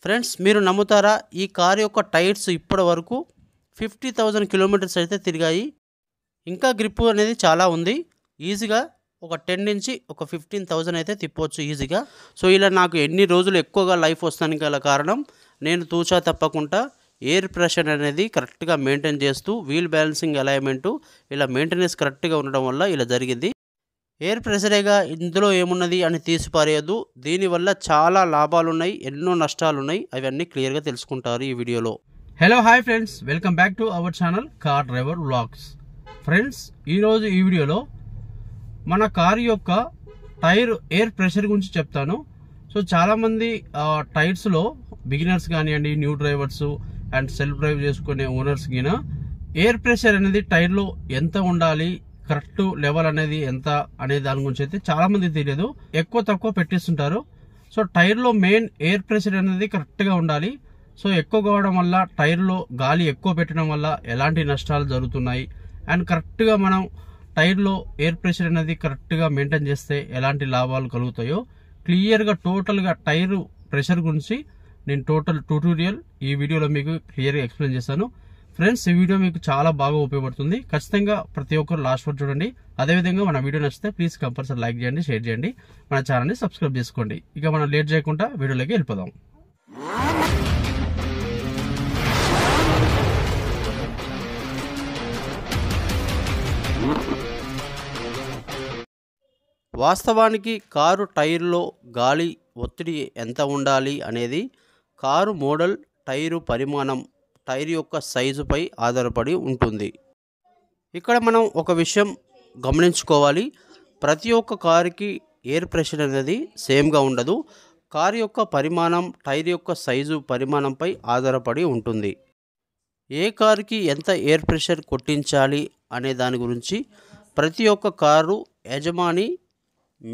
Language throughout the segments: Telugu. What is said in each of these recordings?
ఫ్రెండ్స్ మీరు నమ్ముతారా, ఈ కార్ యొక్క టైర్స్ ఇప్పటి వరకు 50,000 కిలోమీటర్స్ అయితే తిరిగాయి. ఇంకా గ్రిప్ అనేది చాలా ఉంది. ఈజీగా ఒక 10 నుంచి ఒక 15,000 అయితే తిప్పవచ్చు ఈజీగా. సో ఇలా నాకు ఎన్ని రోజులు ఎక్కువగా లైఫ్ వస్తానికి గల కారణం, నేను తూచా తప్పకుండా ఎయిర్ ప్రెషర్ అనేది కరెక్ట్గా మెయింటైన్ చేస్తూ వీల్ బ్యాలెన్సింగ్ అలైన్మెంటు ఇలా మెయింటెనెన్స్ కరెక్ట్గా ఉండడం వల్ల ఇలా జరిగింది. ఎయిర్ ప్రెషరేగా ఇందులో ఏమున్నది అని తీసిపారేయద్దు. దీనివల్ల చాలా లాభాలు ఉన్నాయి, ఎన్నో నష్టాలు ఉన్నాయి. అవన్నీ క్లియర్గా తెలుసుకుంటారు ఈ వీడియోలో. Hello hi friends, welcome back to our channel car driver vlogs. Friends ఈరోజు ఈ వీడియోలో మన కారు యొక్క టైర్ ఎయిర్ ప్రెషర్ గురించి చెప్తాను. సో చాలామంది టైర్స్లో బిగినర్స్ కానివ్వండి, new drivers and self drive చేసుకునే ఓనర్స్ గిన ఎయిర్ ప్రెషర్ అనేది టైర్లో ఎంత ఉండాలి, కరెక్ట్ లెవెల్ అనేది ఎంత అనే దాని గురించి అయితే చాలా మంది తెలియదు, ఎక్కువ తక్కువ పెట్టిస్తుంటారు. సో టైర్లో మెయిన్ ఎయిర్ ప్రెషర్ అనేది కరెక్ట్గా ఉండాలి. సో ఎక్కువ కావడం వల్ల టైర్లో గాలి ఎక్కువ పెట్టడం వల్ల ఎలాంటి నష్టాలు జరుగుతున్నాయి, అండ్ కరెక్ట్గా మనం టైర్లో ఎయిర్ ప్రెషర్ అనేది కరెక్ట్గా మెయింటైన్ చేస్తే ఎలాంటి లాభాలు కలుగుతాయో క్లియర్గా టోటల్గా టైర్ ప్రెషర్ గురించి నేను టోటల్ ట్యూటోరియల్ ఈ వీడియోలో మీకు క్లియర్గా ఎక్స్ప్లెయిన్ చేస్తాను. ఫ్రెండ్స్ ఈ వీడియో మీకు చాలా బాగా ఉపయోగపడుతుంది. ఖచ్చితంగా ప్రతి ఒక్కరు లాస్ట్ వరకు చూడండి. అదేవిధంగా మన వీడియో నచ్చితే ప్లీజ్ కంపల్సరీ లైక్ చేయండి, షేర్ చేయండి, మన ఛానల్ని సబ్స్క్రైబ్ చేసుకోండి. ఇక మనం లేట్ చేయకుండా వీడియోలోకి వెళ్ళిపోదాం. వాస్తవానికి కారు టైర్లో గాలి ఒత్తిడి ఎంత ఉండాలి అనేది కారు మోడల్, టైరు పరిమాణం, టైర్ యొక్క సైజుపై ఆధారపడి ఉంటుంది. ఇక్కడ మనం ఒక విషయం గమనించుకోవాలి, ప్రతి ఒక్క కారుకి ఎయిర్ ప్రెషర్ అనేది సేమ్గా ఉండదు. కారు యొక్క పరిమాణం, టైర్ యొక్క సైజు పరిమాణంపై ఆధారపడి ఉంటుంది. ఏ కారుకి ఎంత ఎయిర్ ప్రెషర్ కొట్టించాలి అనే దాని గురించి ప్రతి ఒక్క కారు యజమాని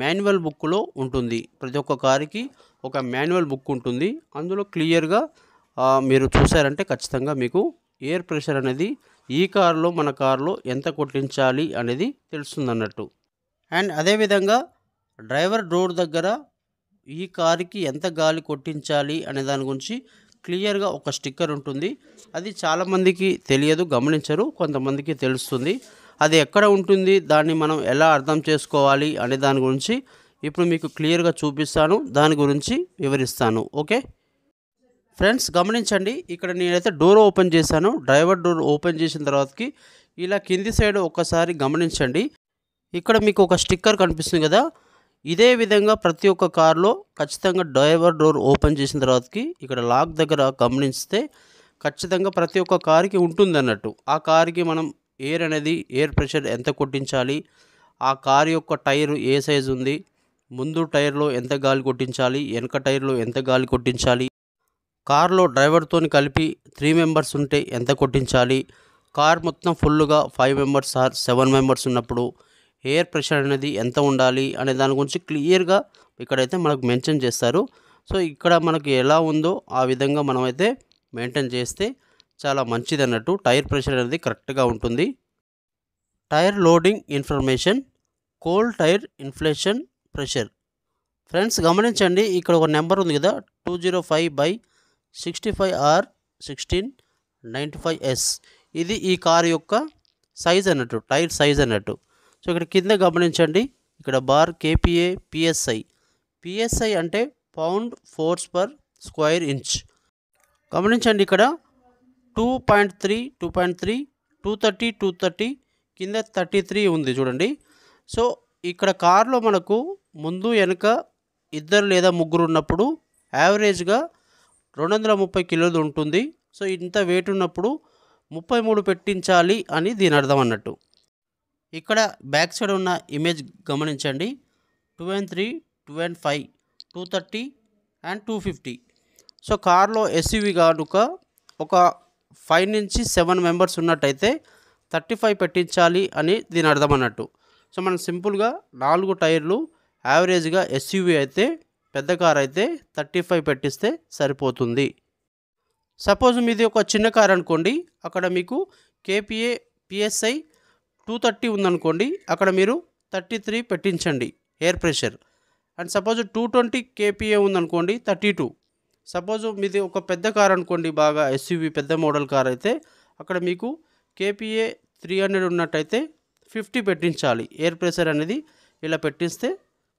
మాన్యువల్ బుక్లో ఉంటుంది. ప్రతి ఒక్క కారుకి ఒక మాన్యువల్ బుక్ ఉంటుంది. అందులో క్లియర్గా మీరు చూసారంటే ఖచ్చితంగా మీకు ఎయిర్ ప్రెషర్ అనేది ఈ కారులో మన కారులో ఎంత కొట్టించాలి అనేది తెలుస్తుంది అన్నట్టు. అండ్ అదేవిధంగా డ్రైవర్ డోర్ దగ్గర ఈ కారుకి ఎంత గాలి కొట్టించాలి అనే దాని గురించి క్లియర్గా ఒక స్టిక్కర్ ఉంటుంది. అది చాలామందికి తెలియదు, గమనించరు, కొంతమందికి తెలుస్తుంది. అది ఎక్కడ ఉంటుంది, దాన్ని మనం ఎలా అర్థం చేసుకోవాలి అనే దాని గురించి ఇప్పుడు మీకు క్లియర్గా చూపిస్తాను, దాని గురించి వివరిస్తాను. ఓకే ఫ్రెండ్స్ గమనించండి, ఇక్కడ నేనైతే డోర్ ఓపెన్ చేశాను. డ్రైవర్ డోర్ ఓపెన్ చేసిన తర్వాతకి ఇలా కింది సైడ్ ఒక్కసారి గమనించండి. ఇక్కడ మీకు ఒక స్టిక్కర్ కనిపిస్తుంది కదా, ఇదే విధంగా ప్రతి ఒక్క కారులో ఖచ్చితంగా డ్రైవర్ డోర్ ఓపెన్ చేసిన తర్వాతకి ఇక్కడ లాక్ దగ్గర గమనిస్తే ఖచ్చితంగా ప్రతి ఒక్క కారుకి ఉంటుంది అన్నట్టు. ఆ కారుకి మనం ఎయిర్ ప్రెషర్ ఎంత కొట్టించాలి, ఆ కారు యొక్క టైరు ఏ సైజు ఉంది, ముందు టైర్లో ఎంత గాలి కొట్టించాలి, వెనక టైర్లో ఎంత గాలి కొట్టించాలి, కార్లో డ్రైవర్తో కలిపి 3 మెంబర్స్ ఉంటే ఎంత కొట్టించాలి, కార్ మొత్తం ఫుల్గా 5 మెంబర్స్ ఆర్ 7 మెంబర్స్ ఉన్నప్పుడు ఎయిర్ ప్రెషర్ అనేది ఎంత ఉండాలి అనే దాని గురించి క్లియర్గా ఇక్కడైతే మనకు మెన్షన్ చేస్తారు. సో ఇక్కడ మనకి ఎలా ఉందో ఆ విధంగా మనమైతే మెయింటైన్ చేస్తే చాలా మంచిది అన్నట్టు. టైర్ ప్రెషర్ అనేది కరెక్ట్గా ఉంటుంది. Tyre loading information, cold tyre inflation pressure. Friends గమనించండి, ఇక్కడ ఒక నెంబర్ ఉంది కదా, 205/65R1695S. ఇది ఈ కారు యొక్క సైజ్ అన్నట్టు, టైర్ సైజ్ అన్నట్టు. సో ఇక్కడ కింద గమనించండి, ఇక్కడ బార్ KPA PSI అంటే pound force per square inch. గమనించండి ఇక్కడ 2.3 230 కింద 33 ఉంది చూడండి. సో ఇక్కడ కార్లో మనకు ముందు వెనుక 2 లేదా 3 ఉన్నప్పుడు యావరేజ్గా 230 కిలోలు ఉంటుంది. సో ఇంత వెయిట్ ఉన్నప్పుడు 33 పెట్టించాలి అని దీని అర్థం అన్నట్టు. ఇక్కడ బ్యాక్ సైడ్ ఉన్న ఇమేజ్ గమనించండి, 2.3 2.5 230 అండ్ 250. సో కార్లో SUV కనుక ఒక 5 నుంచి 7 మెంబర్స్ ఉన్నట్టయితే 35 పెట్టించాలి అని దీని అర్థం అన్నట్టు. సో మనం సింపుల్గా 4 టైర్లు యావరేజ్గా SUV అయితే, పెద్ద కార్ అయితే 35 పెట్టిస్తే సరిపోతుంది. సపోజ్ మీది ఒక చిన్న కార్ అనుకోండి, అక్కడ మీకు KPA PSI 230 ఉందనుకోండి, అక్కడ మీరు 33 పెట్టించండి air pressure. And suppose 220 KPA ఉందనుకోండి 32, సపోజ్ మీది ఒక పెద్ద కార్ అనుకోండి, బాగా ఎస్యూవి పెద్ద మోడల్ కార్ అయితే అక్కడ మీకు కేపీఏ 300 ఉన్నట్టయితే 50 పెట్టించాలి. ఎయిర్ ప్రెషర్ అనేది ఇలా పెట్టిస్తే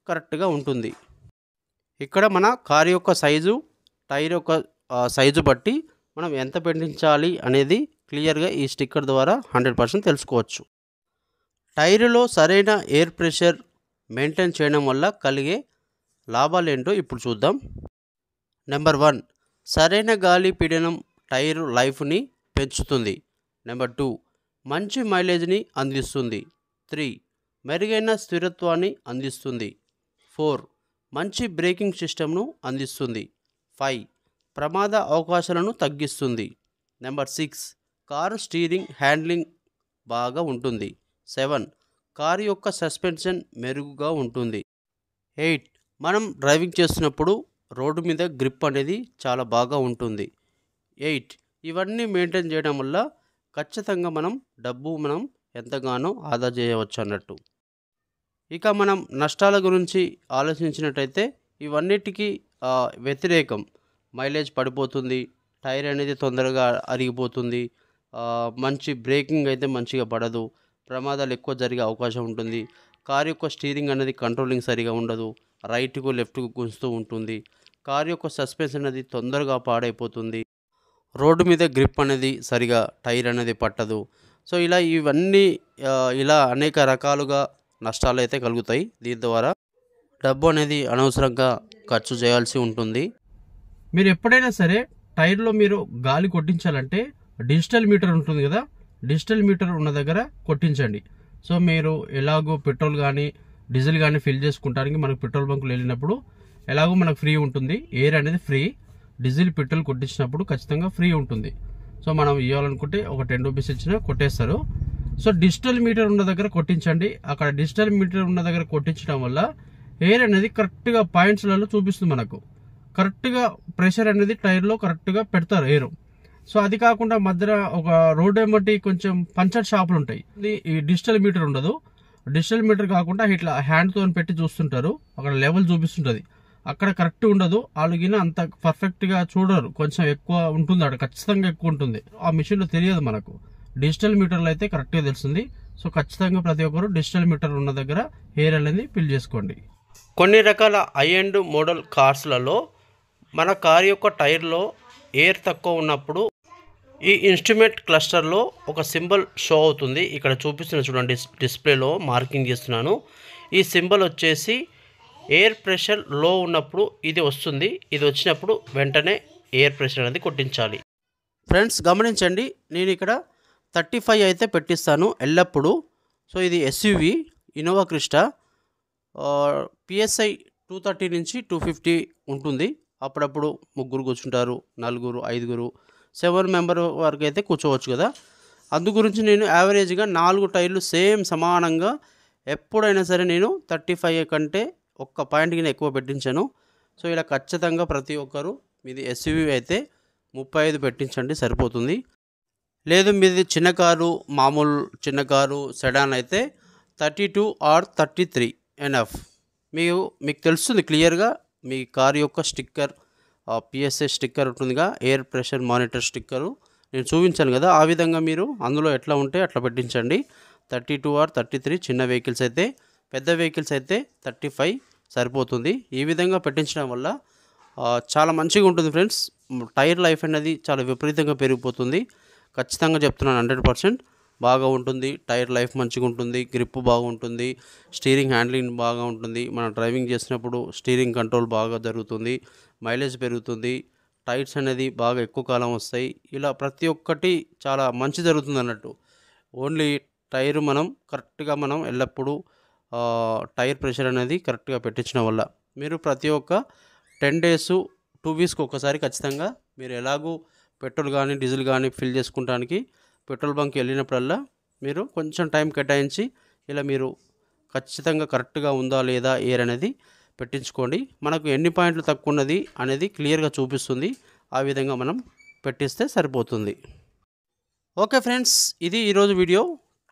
కరెక్ట్గా ఉంటుంది. ఇక్కడ మన కార్ యొక్క సైజు, టైర్ యొక్క సైజు బట్టి మనం ఎంత పెట్టించాలి అనేది క్లియర్గా ఈ స్టిక్కర్ ద్వారా 100% తెలుసుకోవచ్చు. టైరులో సరైన ఎయిర్ ప్రెషర్ మెయింటైన్ చేయడం వల్ల కలిగే లాభాలేంటో ఇప్పుడు చూద్దాం. నెంబర్ 1, సరైన గాలి పీడనం టైరు లైఫ్ని పెంచుతుంది. నెంబర్ 2, మంచి మైలేజ్ని అందిస్తుంది. 3, మెరుగైన స్థిరత్వాన్ని అందిస్తుంది. 4, మంచి బ్రేకింగ్ సిస్టమ్ను అందిస్తుంది. 5, ప్రమాద అవకాశాలను తగ్గిస్తుంది. నెంబర్ 6, కారు స్టీరింగ్ హ్యాండ్లింగ్ బాగా ఉంటుంది. 7, కారు యొక్క సస్పెన్షన్ మెరుగుగా ఉంటుంది. 8, మనం డ్రైవింగ్ చేస్తున్నప్పుడు రోడ్డు మీద గ్రిప్ అనేది చాలా బాగా ఉంటుంది. 8, ఇవన్నీ మెయింటైన్ చేయడం వల్ల ఖచ్చితంగా మనం ఎంతగానో ఆదా చేయవచ్చు అన్నట్టు. ఇక మనం నష్టాల గురించి ఆలోచించినట్టయితే ఇవన్నిటికీ వ్యతిరేకం. మైలేజ్ పడిపోతుంది, టైర్ అనేది తొందరగా అరిగిపోతుంది, మంచి బ్రేకింగ్ అయితే మంచిగా పడదు, ప్రమాదాలు ఎక్కువ జరిగే అవకాశం ఉంటుంది. కారు యొక్క స్టీరింగ్ అనేది కంట్రోలింగ్ సరిగా ఉండదు, రైట్కు లెఫ్ట్కు గుంజుతూ ఉంటుంది. కారు యొక్క సస్పెన్షన్ అనేది తొందరగా పాడైపోతుంది, రోడ్డు మీద గ్రిప్ అనేది సరిగా టైర్ అనేది పట్టదు. సో ఇవన్నీ ఇలా అనేక రకాలుగా నష్టాలు అయితే కలుగుతాయి. దీని ద్వారా డబ్బు అనేది అనవసరంగా ఖర్చు చేయాల్సి ఉంటుంది. మీరు ఎప్పుడైనా సరే టైర్లో మీరు గాలి కొట్టించాలంటే డిజిటల్ మీటర్ ఉంటుంది కదా, డిజిటల్ మీటర్ ఉన్న దగ్గర కొట్టించండి. సో మీరు ఎలాగో పెట్రోల్ కానీ డీజిల్ కానీ ఫిల్ చేసుకుంటానికి మనకు పెట్రోల్ బంకులు వెళ్ళినప్పుడు ఎలాగో మనకు ఫ్రీ ఉంటుంది, ఎయిర్ అనేది ఫ్రీ. డీజిల్ పెట్రోల్ కొట్టించినప్పుడు ఖచ్చితంగా ఫ్రీ ఉంటుంది. సో మనం ఇవ్వాలనుకుంటే ఒక 10 రూపీస్ ఇచ్చినా కొట్టేస్తారు. సో డిజిటల్ మీటర్ ఉన్న దగ్గర కొట్టించండి. అక్కడ డిజిటల్ మీటర్ ఉన్న దగ్గర కొట్టించడం వల్ల ఎయిర్ అనేది కరెక్ట్గా పాయింట్స్లలో చూపిస్తుంది. మనకు కరెక్ట్గా ప్రెషర్ అనేది టైర్లో కరెక్ట్గా పెడతారు ఎయిర్. సో అది కాకుండా మధ్యలో ఒక రోడ్ ఏమటి కొంచెం పంచర్ షాపులు ఉంటాయి, ఈ డిజిటల్ మీటర్ ఉండదు. డిజిటల్ మీటర్ కాకుండా ఇట్లా హ్యాండ్తో పెట్టి చూస్తుంటారు, అక్కడ లెవెల్ చూపిస్తుంటుంది, అక్కడ కరెక్ట్ ఉండదు. వాళ్ళకి అంత పర్ఫెక్ట్గా చూడరు, కొంచెం ఎక్కువ ఉంటుంది, అక్కడ ఖచ్చితంగా ఎక్కువ ఉంటుంది. ఆ మిషన్లో తెలియదు మనకు. డిజిటల్ మీటర్లు అయితే కరెక్ట్గా తెలుస్తుంది. సో ఖచ్చితంగా ప్రతి ఒక్కరు డిజిటల్ మీటర్ ఉన్న దగ్గర ఎయిర్ అనేది ఫిల్ చేసుకోండి. కొన్ని రకాల హై ఎండ్ మోడల్ కార్స్లలో మన కార్ యొక్క టైర్లో ఎయిర్ తక్కువ ఉన్నప్పుడు ఈ ఇన్స్ట్రుమెంట్ క్లస్టర్లో ఒక సింబల్ షో అవుతుంది. ఇక్కడ చూపిస్తున్న చూడండి, డిస్ప్లేలో మార్కింగ్ చేస్తున్నాను. ఈ సింబల్ వచ్చేసి ఎయిర్ ప్రెషర్ లో ఉన్నప్పుడు ఇది వస్తుంది. ఇది వచ్చినప్పుడు వెంటనే ఎయిర్ ప్రెషర్ అనేది కొట్టించాలి. ఫ్రెండ్స్ గమనించండి, నేను ఇక్కడ 35 అయితే పెట్టిస్తాను ఎల్లప్పుడూ. సో ఇది ఎస్యూవి ఇన్నోవా క్రిస్టా, పిఎస్ఐ 230 నుంచి 250 ఉంటుంది. అప్పుడప్పుడు 3 కూర్చుంటారు, 4, 5, 7 మెంబర్ వరకు అయితే కూర్చోవచ్చు కదా. అందు గురించి నేను యావరేజ్గా 4 టైర్లు సేమ్ సమానంగా ఎప్పుడైనా సరే నేను 35 కంటే ఒక్క పాయింట్కి ఎక్కువ పెట్టించాను. సో ఇలా ఖచ్చితంగా ప్రతి ఒక్కరు మీది ఎస్యూవి అయితే 35 పెట్టించండి, సరిపోతుంది. లేదు మీది చిన్న కారు, మామూలు చిన్న కారు సెడాన్ అయితే 32 ఆర్ 33 ఎనఫ్. మీకు తెలుస్తుంది క్లియర్గా. మీ కారు యొక్క స్టిక్కర్, పిఎస్ఏ స్టిక్కర్ ఉంటుందిగా, ఎయిర్ ప్రెషర్ మానిటర్ స్టిక్కరు నేను చూపించాను కదా, ఆ విధంగా మీరు అందులో ఎట్లా ఉంటే అట్లా పెట్టించండి. 32 ఆర్ 33 చిన్న వెహికల్స్ అయితే, పెద్ద వెహికల్స్ అయితే 35 సరిపోతుంది. ఈ విధంగా పెట్టించడం వల్ల చాలా మంచిగా ఉంటుంది ఫ్రెండ్స్. టైర్ లైఫ్ అనేది చాలా విపరీతంగా పెరిగిపోతుంది. ఖచ్చితంగా చెప్తున్నాను, 100% బాగా ఉంటుంది. టైర్ లైఫ్ మంచిగా ఉంటుంది, గ్రిప్ బాగుంటుంది, స్టీరింగ్ హ్యాండ్లింగ్ బాగా ఉంటుంది. మనం డ్రైవింగ్ చేసినప్పుడు స్టీరింగ్ కంట్రోల్ బాగా జరుగుతుంది, మైలేజ్ పెరుగుతుంది, టైర్స్ అనేది బాగా ఎక్కువ కాలం వస్తాయి. ఇలా ప్రతి ఒక్కటి చాలా మంచి జరుగుతుంది అన్నట్టు. ఓన్లీ టైరు కరెక్ట్గా ఎల్లప్పుడూ టైర్ ప్రెషర్ అనేది కరెక్ట్గా పెట్టించడం వల్ల మీరు ప్రతి ఒక్క 10 days 2 weeksకి ఒకసారి ఖచ్చితంగా మీరు ఎలాగూ పెట్రోల్ కానీ డీజిల్ కానీ ఫిల్ చేసుకుంటానికి పెట్రోల్ బంక్కి వెళ్ళినప్పుడల్లా మీరు కొంచెం టైం కేటాయించి ఇలా మీరు ఖచ్చితంగా కరెక్ట్గా ఉందా లేదా ఎయిర్ అనేది పెట్టించుకోండి. మనకు ఎన్ని పాయింట్లు తక్కువ ఉన్నది అనేది క్లియర్గా చూపిస్తుంది. ఆ విధంగా మనం పెట్టిస్తే సరిపోతుంది. ఓకే ఫ్రెండ్స్, ఇది ఈరోజు వీడియో.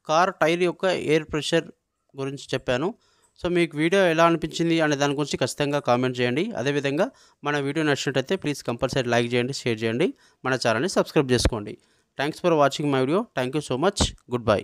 కార్ టైర్ యొక్క ఎయిర్ ప్రెషర్ గురించి చెప్పాను. సో మీకు వీడియో ఎలా అనిపించింది అనే దాని గురించి ఖచ్చితంగా కామెంట్ చేయండి. అదేవిధంగా మన వీడియో నచ్చినట్టయితే ప్లీజ్ కంపల్సరీ లైక్ చేయండి, షేర్ చేయండి, మన ఛానల్ని సబ్స్క్రైబ్ చేసుకోండి. Thanks for watching my video. Thank you so much. Good bye.